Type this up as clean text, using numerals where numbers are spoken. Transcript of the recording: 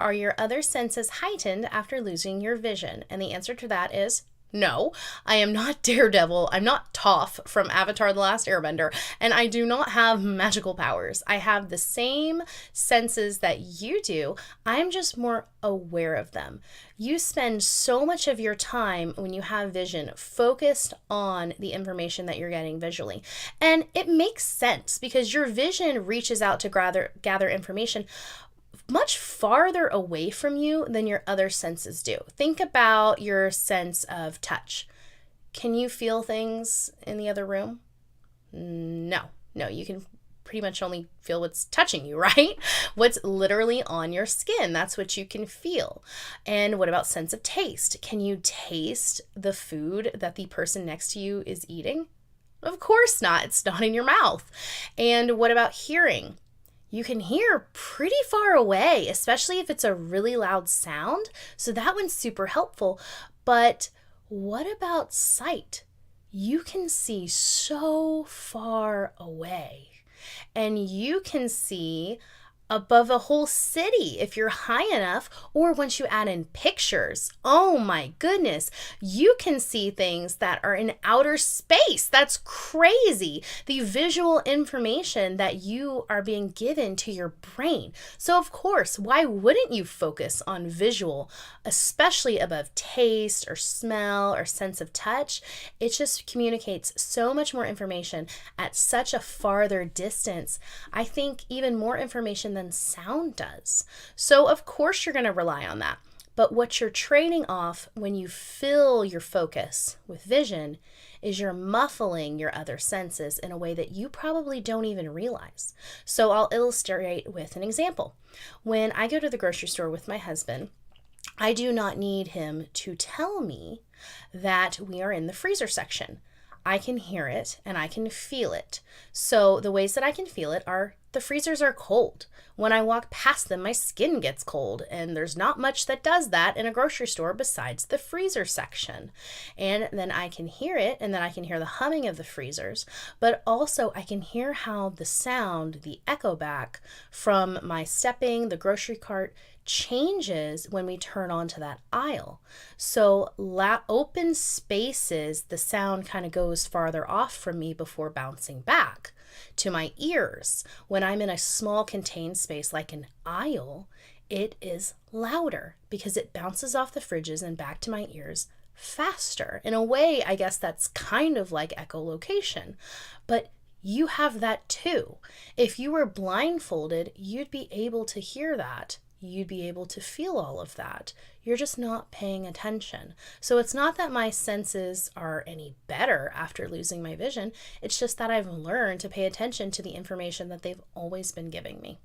Are your other senses heightened after losing your vision? And the answer to that is no. I am not Daredevil. I'm not Toph from Avatar: The Last Airbender, and I do not have magical powers. I have the same senses that you do. I'm just more aware of them. You spend so much of your time when you have vision focused on the information that you're getting visually. And it makes sense because your vision reaches out to gather information much farther away from you than your other senses do. Think about your sense of touch. Can you feel things in the other room? No, you can pretty much only feel what's touching you, right? What's literally on your skin, that's what you can feel. And what about sense of taste? Can you taste the food that the person next to you is eating? Of course not, it's not in your mouth. And what about hearing? You can hear pretty far away, especially if it's a really loud sound. So that one's super helpful. But what about sight? You can see so far away. And you can see above a whole city if you're high enough, or once you add in pictures, oh my goodness, you can see things that are in outer space. That's crazy. The visual information that you are being given to your brain. So of course, why wouldn't you focus on visual, especially above taste or smell or sense of touch? It just communicates so much more information at such a farther distance. I think even more information than sound does. So of course you're going to rely on that. But what you're trading off when you fill your focus with vision is you're muffling your other senses in a way that you probably don't even realize. So I'll illustrate with an example. When I go to the grocery store with my husband, I do not need him to tell me that we are in the freezer section. I can hear it and I can feel it. So the ways that I can feel it are the freezers are cold. When I walk past them, my skin gets cold, and there's not much that does that in a grocery store besides the freezer section. And then I can hear it, and then I can hear the humming of the freezers, but also I can hear how the sound, the echo back from my stepping, the grocery cart, changes when we turn onto that aisle. So open spaces, the sound kind of goes farther off from me before bouncing back to my ears. When I'm in a small contained space like an aisle, it is louder because it bounces off the fridges and back to my ears faster. In a way, I guess that's kind of like echolocation, but you have that too. If you were blindfolded, you'd be able to hear that. You'd be able to feel all of that. You're just not paying attention. So it's not that my senses are any better after losing my vision. It's just that I've learned to pay attention to the information that they've always been giving me.